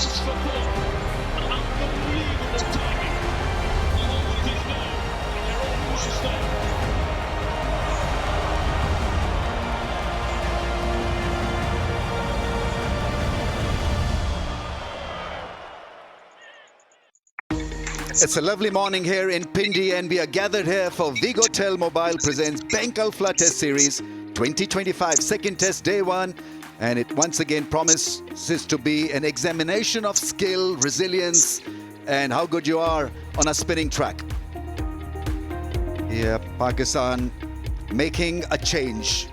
It's football. Unbelievable timing. Almost is now, and they're almost there. It's a lovely morning here in Pindi, and we are gathered here for Vigotel Mobile presents Bank Alpha Test Series 2025, second test, day one. And it once again promises to be an examination of skill, resilience, and how good you are on a spinning track. Here, Pakistan making a change.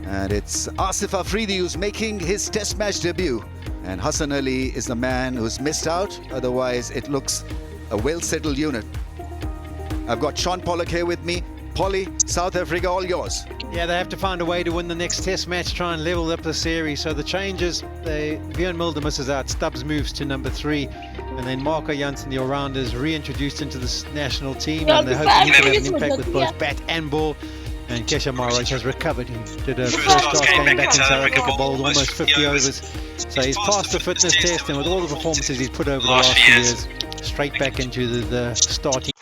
And it's Asif Afridi who's making his test match debut. And Hassan Ali is the man who's missed out. Otherwise, it looks a well-settled unit. I've got Sean Pollock here with me. Polly, South Africa, all yours. Yeah, they have to find a way to win the next test match, try and level up the series. So the changes, Björn Mulder misses out, Stubbs moves to number 3, and then Marco Janssen, the all-rounder, is reintroduced into the national team, and they're hoping he can have an impact with both bat and ball. And Kesha Maharaj has recovered. He did a first-class game back in South Africa, bowled almost 50 overs. So he's passed the fitness test, and with all the performances he's put over the last few years, straight back into the starting.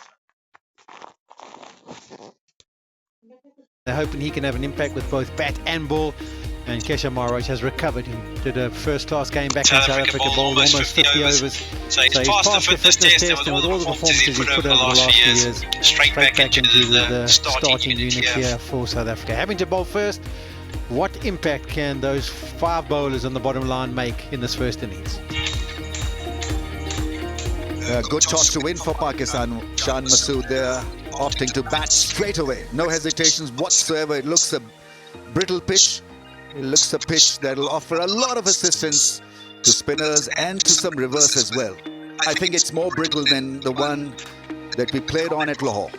They're hoping he can have an impact with both bat and ball. And Kesha Maharaj has recovered. He did a first-class game back in South Africa, bowled almost 50 overs. So he's passed the fitness test, and with all the performances he's put over the last few years, straight back into the starting unit here for South Africa. Having to bowl first, what impact can those 5 bowlers on the bottom line make in this first innings? Good toss to win for Pakistan. Shan Masood there opting to bat straight away. No hesitations whatsoever. It looks a brittle pitch. It looks a pitch that'll offer a lot of assistance to spinners and to some reverse as well. I think it's more brittle than the one that we played on at Lahore.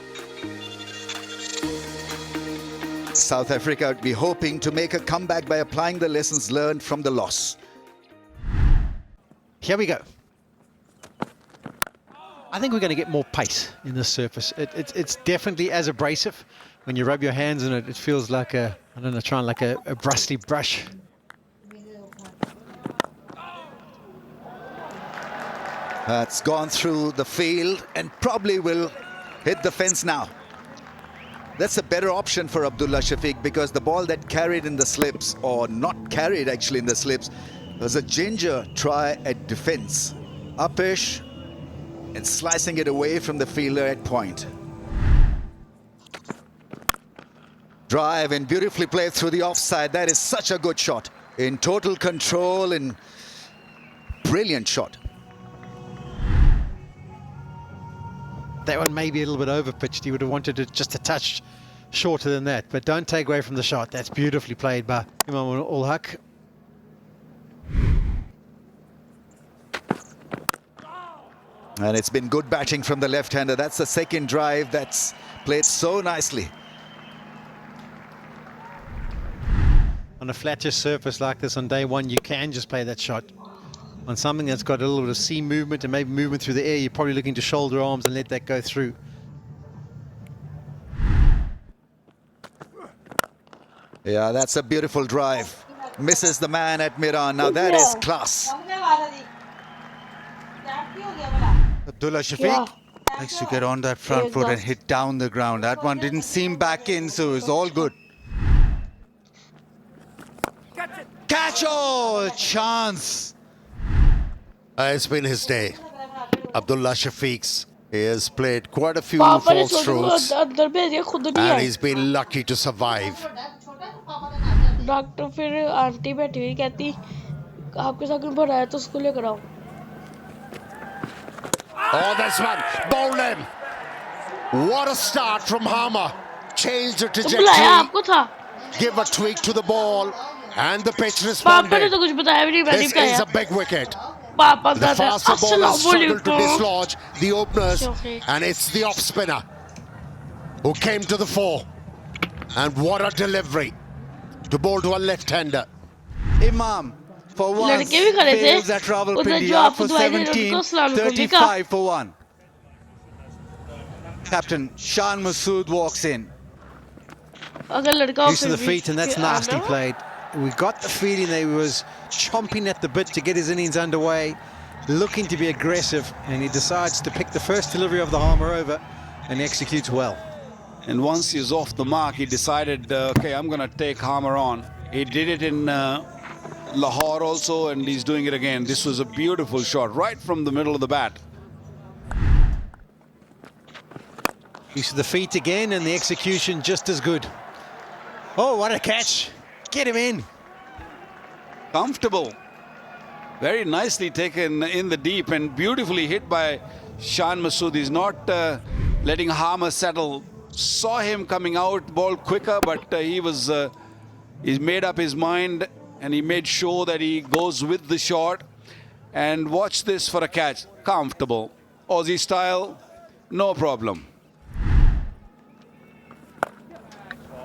South Africa would be hoping to make a comeback by applying the lessons learned from the loss. Here we go. I think we're going to get more pace in this surface. It's definitely as abrasive. When you rub your hands in it, it feels like a, I don't know, trying like a brusty brush. That's gone through the field and probably will hit the fence now. That's a better option for Abdullah Shafiq, because the ball that carried in the slips, or not carried actually in the slips, was a ginger try at defense. Upish and slicing it away from the fielder at point. Drive and beautifully played through the offside. That is such a good shot. In total control and brilliant shot. That one may be a little bit overpitched. He would have wanted it just a touch shorter than that. But don't take away from the shot. That's beautifully played by Imam Ul Haq. And it's been good batting from the left-hander. That's the second drive that's played so nicely. On a flatter surface like this on day one, you can just play that shot. On something that's got a little bit of seam movement and maybe movement through the air, you're probably looking to shoulder arms and let that go through. Yeah, that's a beautiful drive. Misses the man at Miran. Now that is class. Abdullah Shafiq likes to get on that front foot and hit down the ground. That one didn't seam back in, so it's all good. Catch all chance. It's been his day. Abdullah Shafiq's. He has played quite a few false strokes and he's been lucky to survive. Doctor फिर aunty बैठी हुई कहती आपके साथ क्यों भरा है तो उसको लेकर आओ. Oh, this one, bowled him. What a start from Hama. Change the trajectory. Give a tweak to the ball, and the pitch responded. This is a big wicket. The faster bowlers struggled to dislodge the openers, and it's the off spinner who came to the fore. And what a delivery to bowl to a left-hander. Imam, for once, fails at Rawalpindi out for 17, 35 for 1. Captain Shan Masood walks in. Use of the feet, and that's nasty played. we got the feeling that he was chomping at the bit to get his innings underway, looking to be aggressive, and he decides to pick the first delivery of the Harmer over and executes well. And once he's off the mark, he decided, okay, I'm going to take Harmer on. He did it in Lahore also, and he's doing it again. This was a beautiful shot right from the middle of the bat. Use of the feet again, and the execution just as good. Oh, what a catch. Get him in. Comfortable. Very nicely taken in the deep and beautifully hit by Shan Masood. He's not letting Harmer settle. Saw him coming out, ball quicker, but he's made up his mind, and he made sure that he goes with the shot. And watch this for a catch. Comfortable. Aussie style, no problem.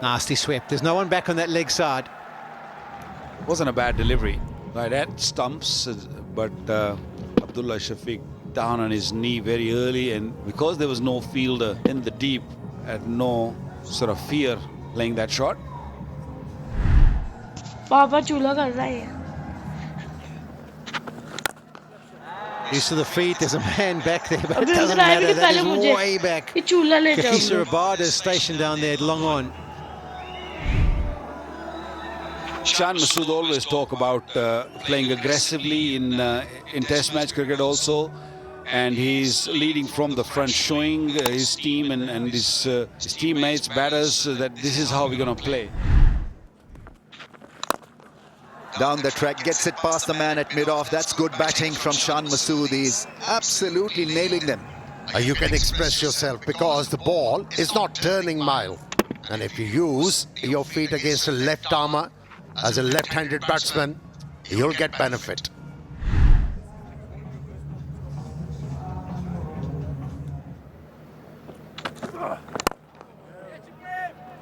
Nasty swept. There's no one back on that leg side. Wasn't a bad delivery. Right at stumps, but Abdullah Shafiq down on his knee very early, and because there was no fielder in the deep, had no sort of fear playing that shot. पापा चूल्हा कर रहा है. Use of the feet. There's a man back there, but it अभी doesn't उधर आए matter. भी That पहले is मुझे way back. ये चूल्हा ले जाओ. Kakisa Rabada is stationed down there at long on. Shan Masood always talk about playing aggressively in Test match cricket also, and he's leading from the front, showing his team and his teammates, batters, that this is how we're going to play. Down the track, gets it past the man at mid-off. That's good batting from Shan Masood. He's absolutely nailing them. You can express yourself because the ball is not turning mile. And if you use your feet against a left armour, as a left-handed batsman, you'll get benefit.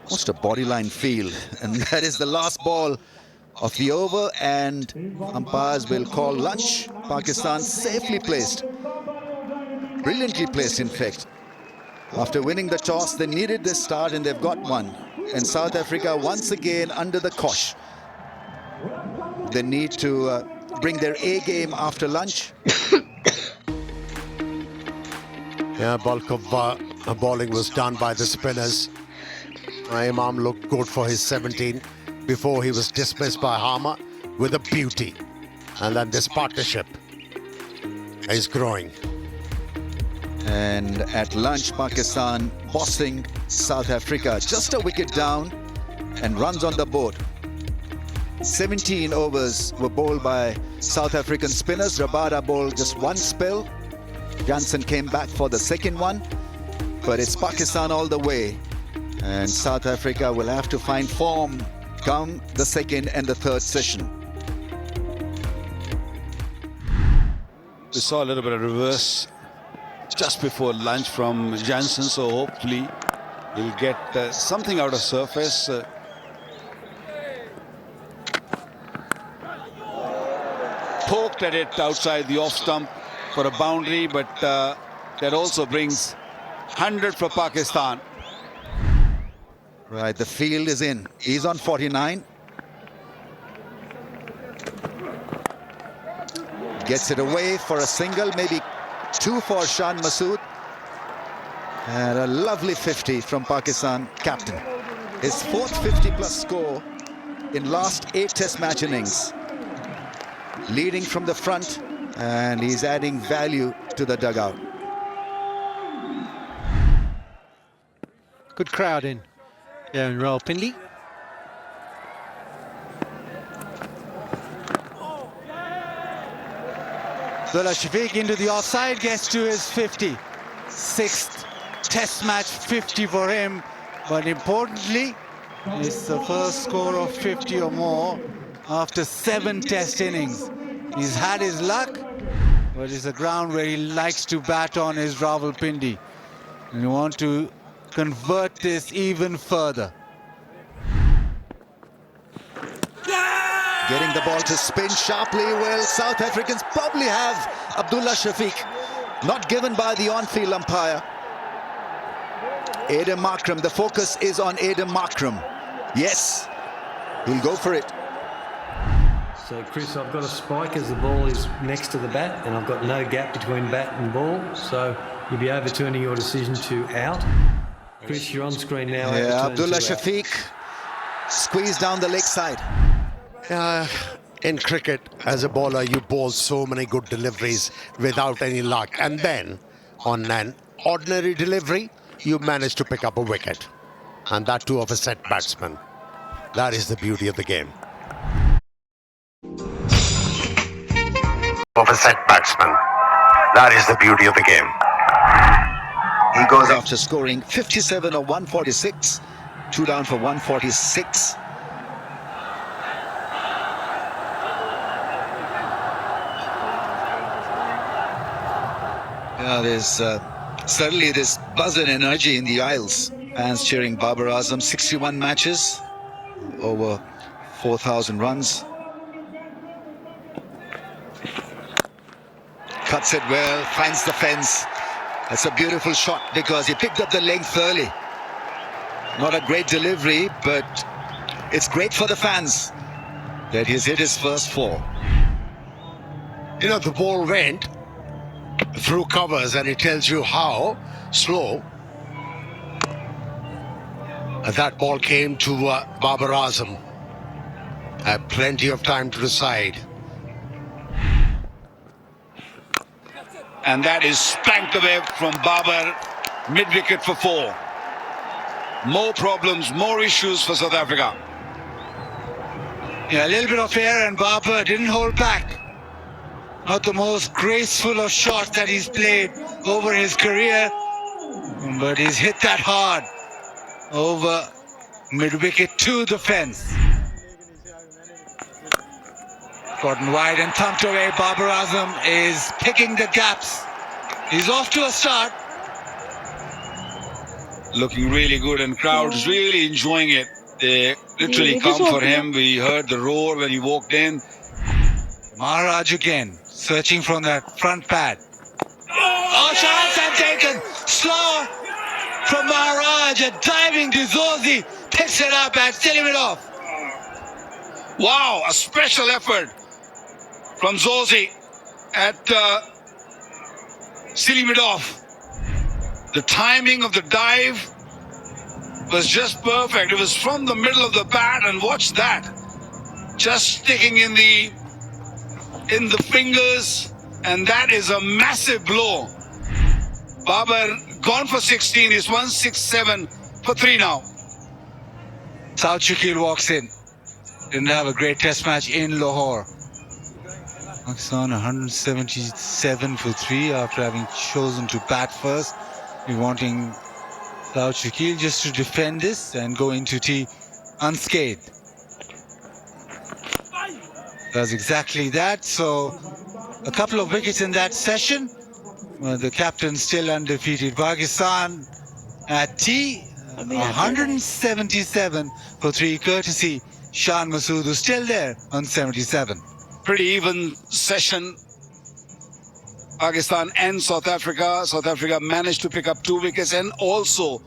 Almost a bodyline field, and that is the last ball of the over, and umpires will call lunch. Pakistan safely placed, brilliantly placed in fact. After winning the toss, they needed this start and they've got one. And South Africa once again under the cosh. They need to bring their A game after lunch. Yeah, bulk of bowling was done by the spinners. Imam looked good for his 17 before he was dismissed by Harmer with a beauty. And then this partnership is growing. And at lunch, Pakistan bossing South Africa. Just a wicket down and runs on the board. 17 overs were bowled by South African spinners. Rabada bowled just one spell. Jansen came back for the second one. But it's Pakistan all the way. And South Africa will have to find form come the second and the third session. We saw a little bit of reverse just before lunch from Jansen, so hopefully he'll get something out of surface. Poked at it outside the off stump for a boundary, but that also brings 100 for Pakistan. Right, the field is in. He's on 49. Gets it away for a single, maybe two for Shan Masood. And a lovely 50 from Pakistan captain. His fourth 50-plus score in last 8 Test match innings. Leading from the front, and he's adding value to the dugout. Good crowd in. Yeah, in Rawalpindi. Abdullah Shafiq into the offside, gets to his 50. 6th Test match 50 for him. But importantly, it's the first score of 50 or more after 7 Test innings. He's had his luck, but it's a ground where he likes to bat on is Rawalpindi. And you want to convert this even further. Getting the ball to spin sharply. Well, South Africans probably have Abdullah Shafiq. Not given by the on-field umpire. Adam Markram, the focus is on Adam Markram. Yes, he'll go for it. So, Chris, I've got a spike as the ball is next to the bat, and I've got no gap between bat and ball, so you'll be overturning your decision to out. Chris, you're on screen now. Yeah, Abdullah Shafiq squeezed down the leg side. In cricket, as a bowler, you bowl so many good deliveries without any luck. And then, on an ordinary delivery, you manage to pick up a wicket. And that too of a set batsman. That is the beauty of the game. Of a set batsman. That is the beauty of the game. He goes after scoring 57 of 146, 2 down for 146. Yeah, there's certainly this buzz and energy in the Isles. Fans cheering Babar Azam, 61 matches, over 4,000 runs. Cuts it well, finds the fence. That's a beautiful shot because he picked up the length early. Not a great delivery, but it's great for the fans that he's hit his first 4. You know, the ball went through covers, and it tells you how slow that ball came to Babar Azam. Had plenty of time to decide. And that is spanked away from Babar, mid-wicket for 4. More problems, more issues for South Africa. Yeah, a little bit of air, and Babar didn't hold back. Not the most graceful of shots that he's played over his career, but he's hit that hard over mid-wicket to the fence. Gotten wide and thumped away. Babar Azam is picking the gaps. He's off to a start. Looking really good, and crowds really enjoying it. They literally come for him. We heard the roar when he walked in. Maharaj again, searching from that front pad. Oh, chance and taken. Slow from Maharaj, a diving Dizorzi picks it up and stealing it off. Wow, a special effort from Zorzi at sealing it off. The timing of the dive was just perfect. It was from the middle of the bat, and watch that. Just sticking in the fingers, and that is a massive blow. Babar gone for 16, is 167 for 3 now. South Shakil walks in. Didn't have a great test match in Lahore. Pakistan 177 for 3 after having chosen to bat first. We're wanting South Shakil just to defend this and go into tea unscathed. Does exactly that. So a couple of wickets in that session. The captain still undefeated. Pakistan at tea, 177 for 3, courtesy Shan Masood, who's still there on 77. Pretty even session. Pakistan and South Africa. South Africa managed to pick up 2 wickets and also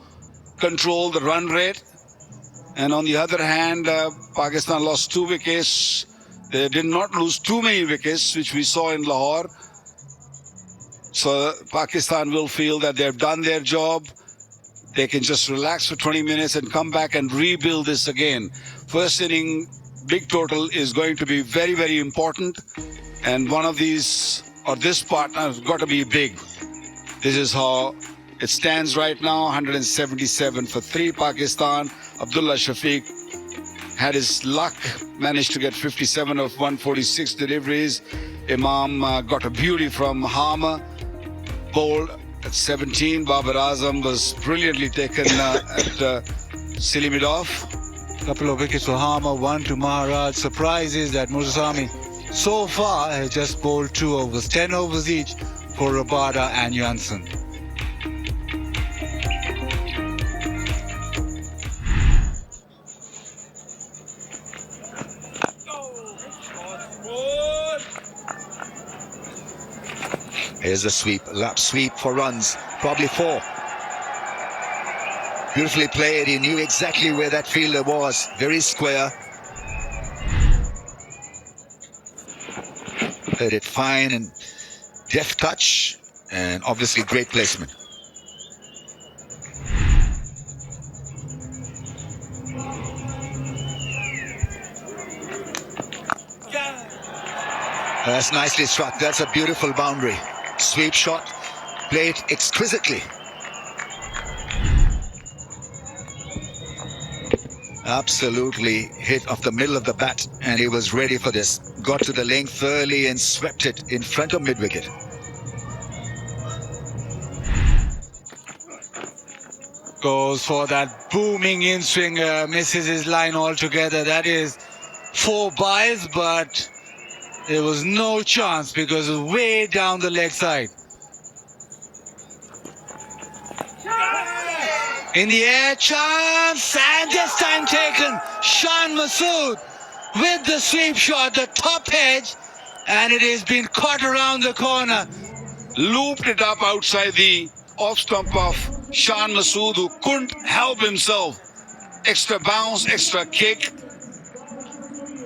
control the run rate. And on the other hand, Pakistan lost 2 wickets. They did not lose too many wickets, which we saw in Lahore. So Pakistan will feel that they've done their job. They can just relax for 20 minutes and come back and rebuild this again. First inning, big total is going to be very, very important. And one of these, or this partner, has got to be big. This is how it stands right now, 177 for 3 Pakistan. Abdullah Shafiq had his luck, managed to get 57 of 146 deliveries. Imam got a beauty from Harmer, bowled at 17. Babar Azam was brilliantly taken at sealing it off. Couple of wickets for Harmer, 1 to Maharaj. Surprise is that Muzasami so far has just bowled 2 overs, 10 overs each for Rabada and Janssen. Here's a sweep, lap sweep for runs, probably 4. Beautifully played. He knew exactly where that fielder was. Very square. Hit it fine and deft touch, and obviously great placement. That's nicely struck. That's a beautiful boundary. Sweep shot, played exquisitely. Absolutely hit off the middle of the bat, and he was ready for this. Got to the length early and swept it in front of mid-wicket. Goes for that booming in swinger, misses his line altogether. That is 4 byes, but there was no chance because it was way down the leg side. In the air, chance, and this time taken. Shan Masood with the sweep shot, the top edge, and it has been caught around the corner. Looped it up outside the off stump of Shan Masood, who couldn't help himself. Extra bounce, extra kick.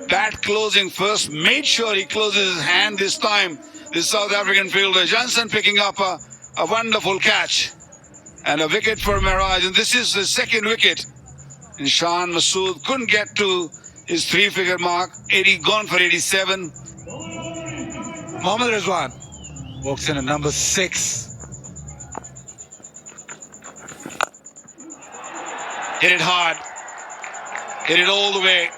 Bat closing first, made sure he closes his hand this time. The South African fielder, Johnson, picking up a wonderful catch. And a wicket for Miraj, and this is the second wicket. And Shan Masood couldn't get to his 3-figure mark. 80 gone for 87. Mohammad Rizwan walks in at number 6. Hit it hard. Hit it all the way.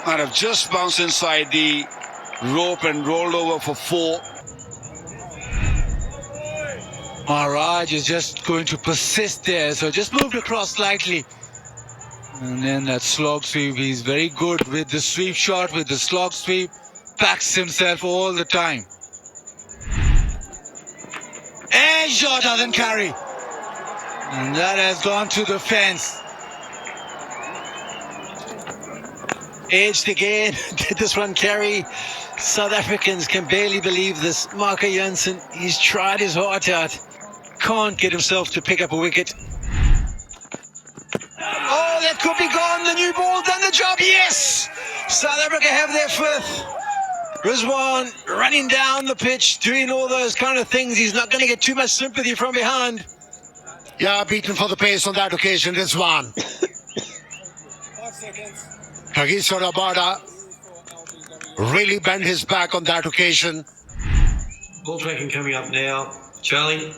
Might have just bounced inside the rope and rolled over for 4. Maharaj is just going to persist there, so just moved across slightly. And then that slog sweep, he's very good with the sweep shot, with the slog sweep, backs himself all the time. Edge shot doesn't carry. And that has gone to the fence. Edged again. Did this one carry? South Africans can barely believe this. Marco Jansen, he's tried his heart out. Can't get himself to pick up a wicket. Oh, that could be gone. The new ball done the job. Yes! South Africa have their 5th. Rizwan running down the pitch, doing all those kind of things. He's not going to get too much sympathy from behind. Yeah, beaten for the pace on that occasion, Rizwan. 5 seconds. Kagiso Rabada really bent his back on that occasion. Ball tracking coming up now. Charlie,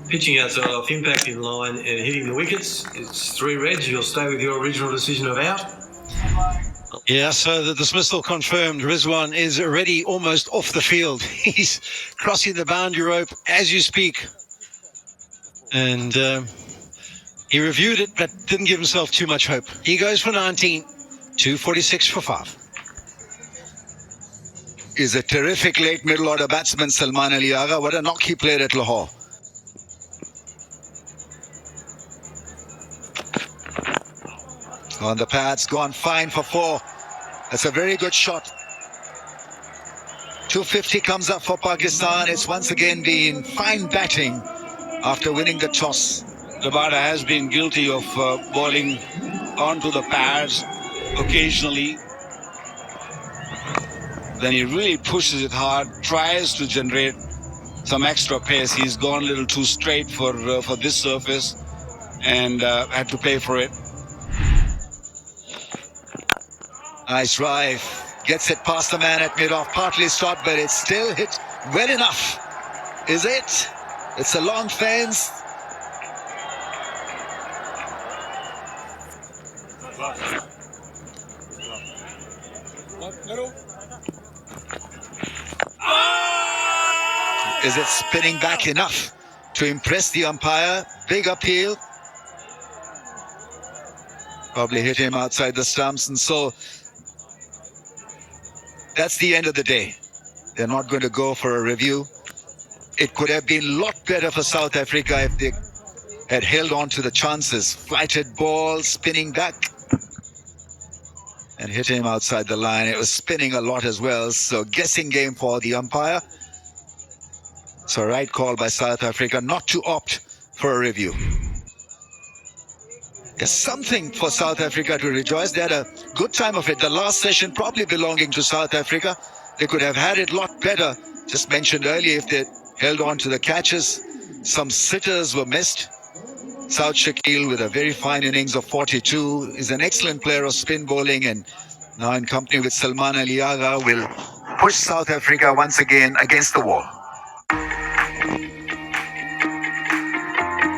pitching outside off, impact in line and hitting the wickets. It's 3 reds. You'll stay with your original decision of out. Yeah, so the dismissal confirmed. Rizwan is already almost off the field. He's crossing the boundary rope as you speak. And he reviewed it, but didn't give himself too much hope. He goes for 19, 246 for 5. Is a terrific late middle order batsman, Salman Ali Agha. What a knock he played at Lahore. On the pads, gone fine for 4. That's a very good shot. 250 comes up for Pakistan. It's once again been fine batting after winning the toss. Rabada has been guilty of bowling onto the pads occasionally. Then he really pushes it hard, tries to generate some extra pace. He's gone a little too straight for this surface and had to pay for it. Nice drive. Gets it past the man at mid-off. Partly stopped, but it's still hit well enough. Is it? It's a long fence. Is it spinning back enough to impress the umpire? Big appeal. Probably hit him outside the stumps, and so that's the end of the day. They're not going to go for a review. It could have been a lot better for South Africa if they had held on to the chances. Flighted ball, spinning back, and hit him outside the line. It was spinning a lot as well, so guessing game for the umpire. So right call by South Africa not to opt for a review. There's something for South Africa to rejoice. They had a good time of it. The last session probably belonging to South Africa. They could have had it a lot better. Just mentioned earlier, if they held on to the catches, some sitters were missed. Saud Shakil with a very fine innings of 42 is an excellent player of spin bowling, and now in company with Salman Ali Agha will push South Africa once again against the wall.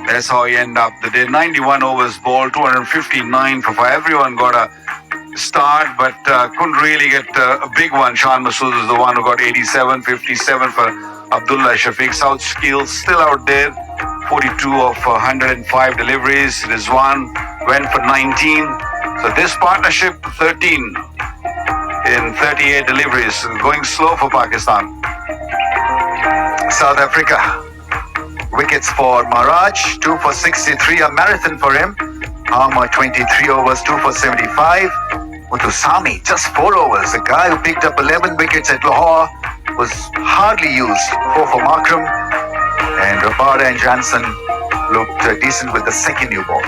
That's how he ended up the day. 91 overs bowled, 259 for 5. Everyone got a start, but couldn't really get a big one. Shan Masood is the one who got 87, 57 for Abdullah Shafiq. Saud Shakil still out there, 42 of 105 deliveries. Rizwan went for 19. So this partnership, 13 in 38 deliveries. Going slow for Pakistan. South Africa. Wickets for Maharaj, 2 for 63, a marathon for him. Harmer, 23 overs, 2 for 75. Muthusamy, just 4 overs. The guy who picked up 11 wickets at Lahore was hardly used. 4 for Markram. And Rabada and Jansen looked decent with the second new ball.